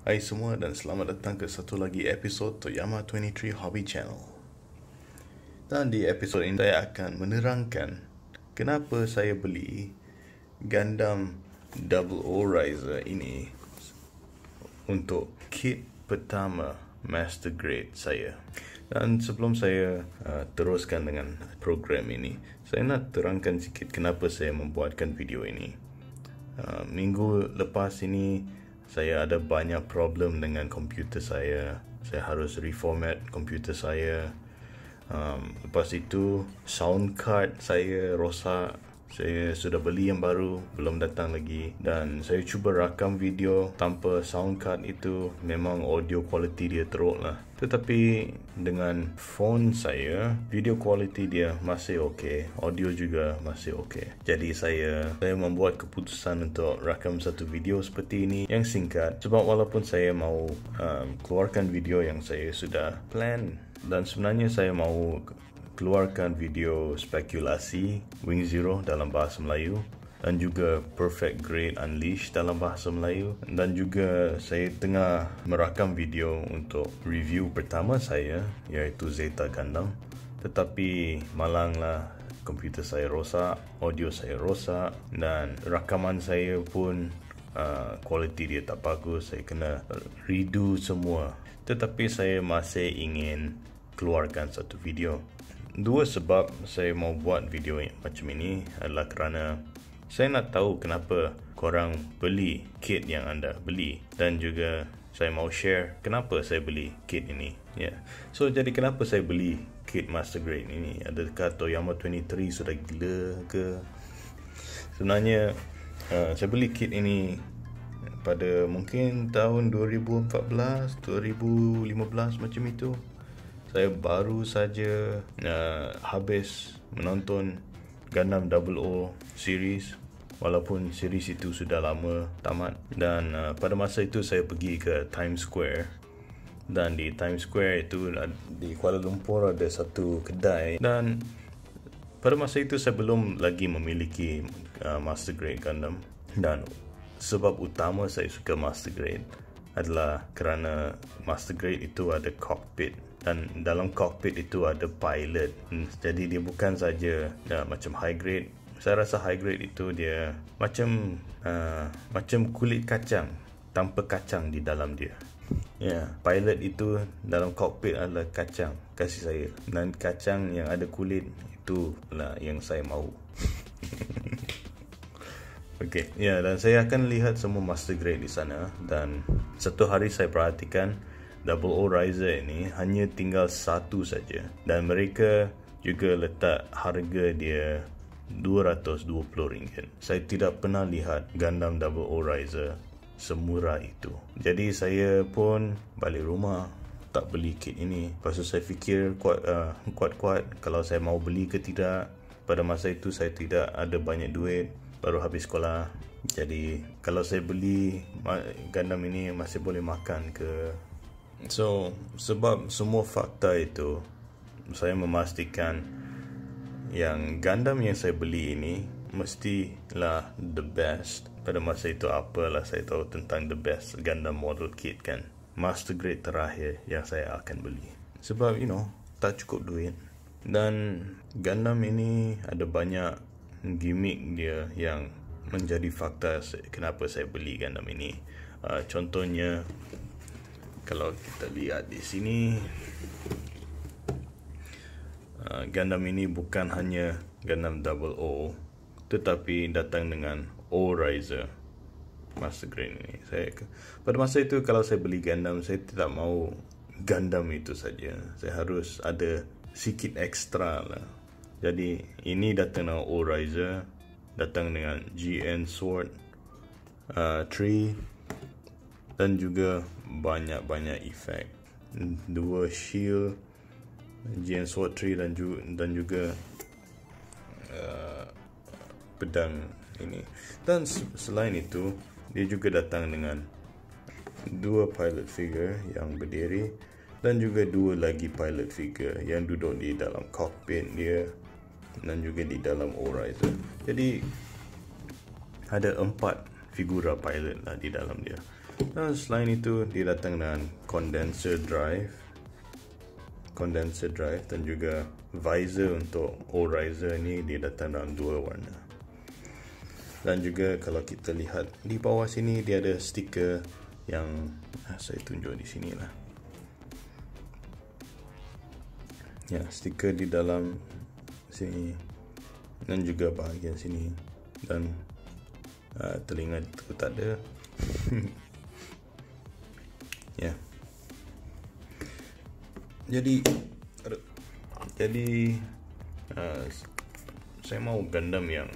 Hai semua dan selamat datang ke satu lagi episod Toyama 23 Hobby Channel. Dan di episod ini saya akan menerangkan kenapa saya beli Gundam Double O Riser ini untuk kit pertama Master Grade saya. Dan sebelum saya teruskan dengan program ini, saya nak terangkan sikit kenapa saya membuatkan video ini. Minggu lepas ini saya ada banyak problem dengan komputer saya. Saya harus reformat komputer saya. Lepas itu sound card saya rosak. Saya sudah beli yang baru, belum datang lagi. Dan saya cuba rakam video tanpa sound card itu, memang audio quality dia teruk lah. Tetapi dengan phone saya, video quality dia masih okey, audio juga masih okey. Jadi saya membuat keputusan untuk rakam satu video seperti ini yang singkat. Sebab walaupun saya mau keluarkan video yang saya sudah plan, dan sebenarnya saya mau keluarkan video spekulasi Wing Zero dalam bahasa Melayu dan juga Perfect Grade Unleashed dalam bahasa Melayu, dan juga saya tengah merakam video untuk review pertama saya, iaitu Zeta Gundam. Tetapi malanglah komputer saya rosak, audio saya rosak, dan rakaman saya pun quality dia tak bagus. Saya kena redo semua. Tetapi saya masih ingin keluarkan satu video. Dua sebab saya mau buat video macam ini adalah kerana saya nak tahu kenapa korang beli kit yang anda beli, dan juga saya mau share kenapa saya beli kit ini. So jadi kenapa saya beli kit Master Grade ini? Adakah Toyama 23 sudah gila ke? Sebenarnya saya beli kit ini pada mungkin tahun 2014, 2015 macam itu. Saya baru saja habis menonton Gundam Double O series, walaupun series itu sudah lama tamat. Dan pada masa itu saya pergi ke Times Square, dan di Times Square itu di Kuala Lumpur ada satu kedai, dan pada masa itu saya belum lagi memiliki Master Grade Gundam. Dan sebab utama saya suka Master Grade adalah kerana Master Grade itu ada cockpit, dan dalam cockpit itu ada pilot. Jadi dia bukan saja macam high grade. Saya rasa high grade itu dia macam kulit kacang tanpa kacang di dalam dia. Pilot itu dalam cockpit adalah kacang kasih saya, dan kacang yang ada kulit itu lah yang saya mahu. Okey, dan saya akan lihat semua Master Grade di sana. Dan satu hari saya perhatikan Double O Riser ini hanya tinggal satu saja, dan mereka juga letak harga dia RM220. Saya tidak pernah lihat Gundam Double O Riser semurah itu. Jadi saya pun balik rumah, tak beli kit ini. Lepas tu saya fikir kuat-kuat kalau saya mau beli ke tidak. Pada masa itu saya tidak ada banyak duit, baru habis sekolah. Jadi kalau saya beli Gundam ini masih boleh makan ke. So sebab semua fakta itu, saya memastikan yang Gundam yang saya beli ini mestilah the best. Pada masa itu apalah saya tahu tentang the best Gundam model kit kan. Master Grade terakhir yang saya akan beli. Sebab tak cukup duit. Dan Gundam ini ada banyak gimmick dia yang menjadi fakta kenapa saya beli Gundam ini. Contohnya, kalau kita lihat di sini, Gundam ini bukan hanya Gundam Double O, tetapi datang dengan O Riser Master Grade ini. Pada masa itu kalau saya beli Gundam, saya tidak mau Gundam itu saja. Saya harus ada sikit ekstra lah. Jadi ini datang dengan O Riser, datang dengan GN Sword 3, dan juga banyak efek. Dua shield GN Sword 3 dan juga pedang ini. Dan selain itu, dia juga datang dengan dua pilot figure yang berdiri, dan juga dua lagi pilot figure yang duduk di dalam cockpit dia, dan juga di dalam O Riser. Jadi ada 4 figura pilot lah di dalam dia. Dan selain itu dia datang dengan condenser drive dan juga visor untuk O-Riser ni dia datang dalam 2 warna. Dan juga kalau kita lihat di bawah sini dia ada stiker yang saya tunjuk di sini lah. Ya, stiker di dalam sini dan juga bahagian sini, dan telinga itu tak ada. Ya. Jadi saya mau Gundam yang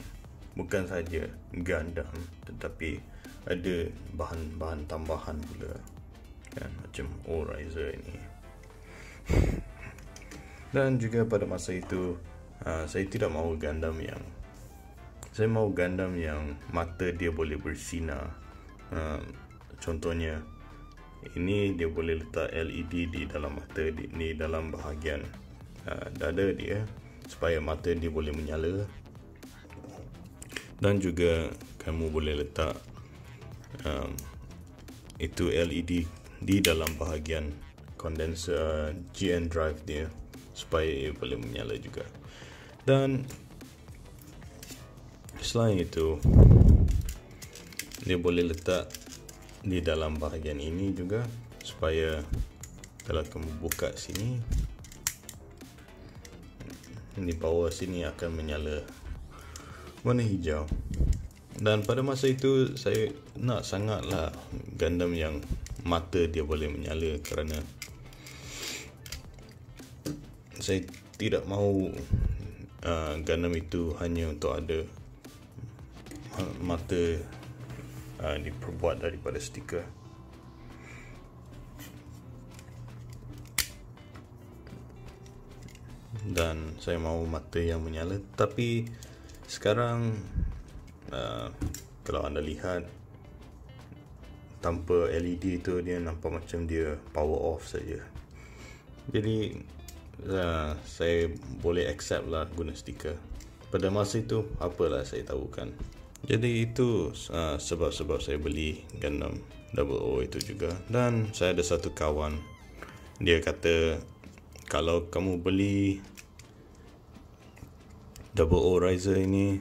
bukan saja Gundam tetapi ada bahan-bahan tambahan pula kan, macam O-Riser ini. Dan juga pada masa itu saya tidak mahu Gundam yang, saya mahu Gundam yang mata dia boleh bersinar. Contohnya ini dia boleh letak LED di dalam mata, di dalam bahagian dada dia, supaya mata dia boleh menyala. Dan juga kamu boleh letak itu LED di dalam bahagian condenser GN drive dia, supaya ia boleh menyala juga. Dan selain itu dia boleh letak di dalam bahagian ini juga, supaya kalau kamu buka sini, di bawah sini akan menyala warna hijau. Dan pada masa itu saya nak sangatlah Gundam yang mata dia boleh menyala, kerana saya tidak mahu Gundam itu hanya untuk ada mata diperbuat daripada stiker. Dan saya mahu mata yang menyala. Tapi sekarang kalau anda lihat tanpa LED itu, dia nampak macam dia power off saja. Jadi saya boleh accept lah guna stiker. Pada masa itu apalah saya tahu kan. Jadi itu sebab-sebab saya beli Gundam 00 itu juga. Dan saya ada satu kawan, dia kata kalau kamu beli 00 Riser ini,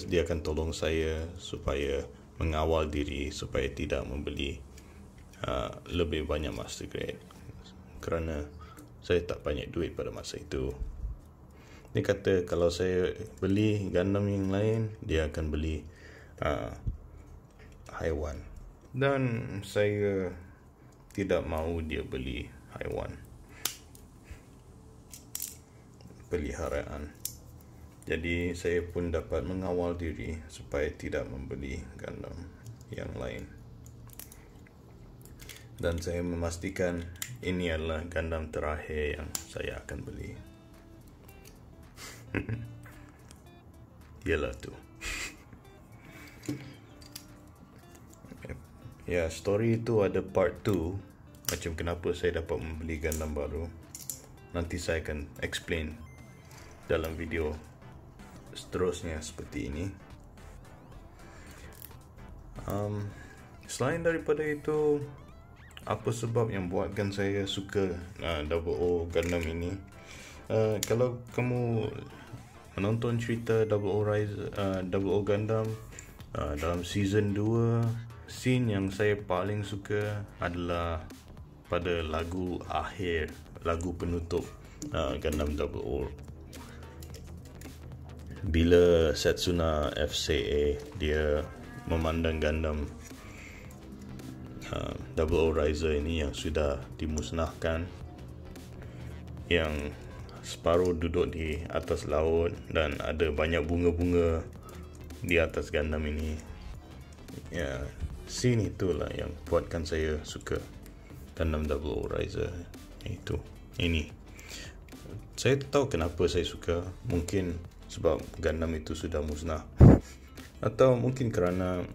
dia akan tolong saya supaya mengawal diri supaya tidak membeli lebih banyak master grade, kerana saya tak banyak duit pada masa itu. Dia kata kalau saya beli Gundam yang lain, dia akan beli haiwan. Dan saya tidak mahu dia beli haiwan peliharaan. Jadi saya pun dapat mengawal diri supaya tidak membeli Gundam yang lain. Dan saya memastikan ini adalah Gundam terakhir yang saya akan beli. Yalah tu. Ya, story itu ada part 2, macam kenapa saya dapat membeli Gundam baru. Nanti saya akan explain dalam video seterusnya seperti ini. Selain daripada itu, apa sebab yang buatkan saya suka 00 Gundam ini? Kalau kamu menonton cerita 00 Gundam dalam season 2, scene yang saya paling suka adalah pada lagu akhir, lagu penutup Gundam 00. Bila Setsuna FCA dia memandang Gundam 00 Riser ini yang sudah dimusnahkan, yang separuh duduk di atas laut dan ada banyak bunga-bunga di atas Gundam ini. Ya, scene itulah yang buatkan saya suka Gundam 00 Riser. Ini saya tahu kenapa saya suka. Mungkin sebab Gundam itu sudah musnah, atau mungkin kerana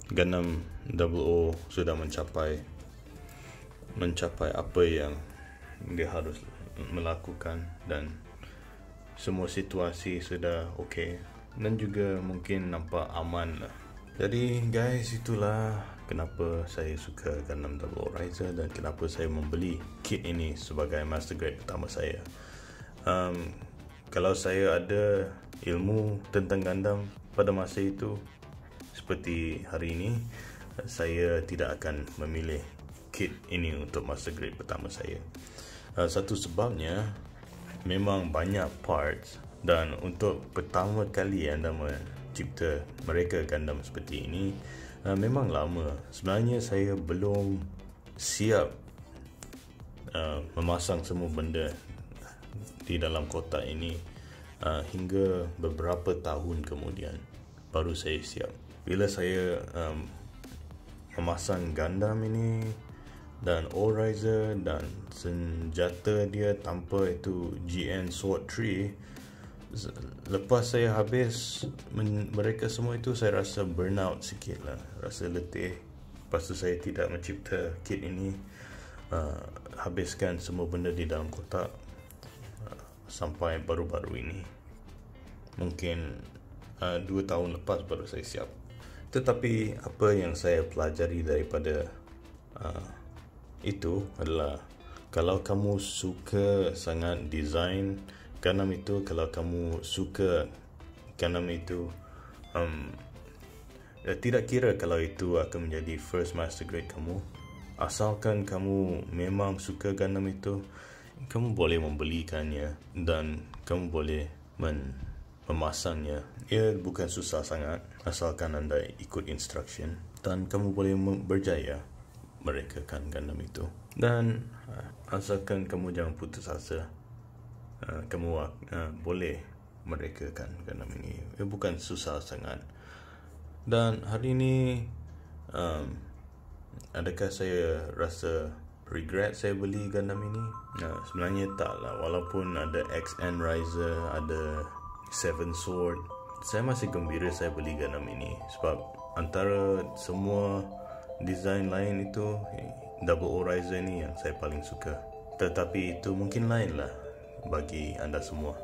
Gundam 00 sudah mencapai apa yang dia harus melakukan, dan semua situasi sudah okey. dan juga mungkin nampak aman lah. Jadi guys, itulah kenapa saya suka Gundam Double Riser dan kenapa saya membeli kit ini sebagai master grade pertama saya. Kalau saya ada ilmu tentang Gundam pada masa itu seperti hari ini, saya tidak akan memilih kit ini untuk master grade pertama saya. Satu sebabnya memang banyak parts, dan untuk pertama kali anda mencipta mereka Gundam seperti ini, memang lama. Sebenarnya saya belum siap memasang semua benda di dalam kotak ini hingga beberapa tahun kemudian baru saya siap. Bila saya memasang Gundam ini dan O-Riser dan senjata dia tanpa itu GN Sword 3, lepas saya habis mereka semua itu, saya rasa burnout sikit lah, rasa letih. Lepas tu saya tidak mencipta kit ini, habiskan semua benda di dalam kotak sampai baru-baru ini. Mungkin 2 tahun lepas baru saya siap. Tetapi apa yang saya pelajari daripada itu adalah, kalau kamu suka sangat design Gundam itu, kalau kamu suka Gundam itu, tidak kira kalau itu akan menjadi first master grade kamu, asalkan kamu memang suka Gundam itu, kamu boleh membelikannya dan kamu boleh memasangnya. Ia bukan susah sangat, asalkan anda ikut instruction, dan kamu boleh berjaya merekakan Gundam itu. Dan asalkan kamu jangan putus asa, kamu boleh merekakan Gundam ini. Ia bukan susah sangat. Dan hari ini, adakah saya rasa regret saya beli Gundam ini? Sebenarnya tak lah. Walaupun ada XN Riser, ada Seven Sword, saya masih gembira saya beli Gundam ini. Sebab antara semua design lain itu, Double O Riser ini yang saya paling suka. Tetapi itu mungkin lain lah bagi anda semua.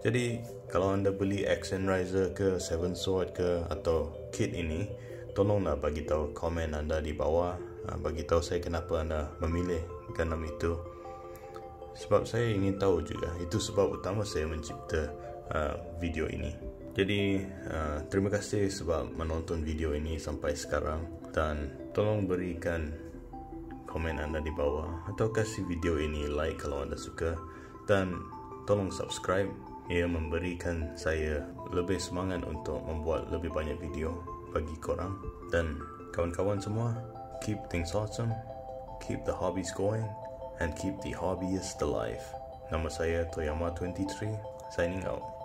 Jadi kalau anda beli XN Riser ke Seven Sword ke atau kit ini, tolonglah bagi tahu komen anda di bawah. Bagi tahu saya kenapa anda memilih Gundam itu. Sebab saya ingin tahu juga. Itu sebab utama saya mencipta video ini. Jadi terima kasih sebab menonton video ini sampai sekarang, dan tolong berikan komen anda di bawah, atau kasih video ini like kalau anda suka, dan tolong subscribe. Ia memberikan saya lebih semangat untuk membuat lebih banyak video bagi korang. Dan kawan-kawan semua, keep things awesome, keep the hobbies going, and keep the hobbyist alive. Nama saya Toyama 23, signing out.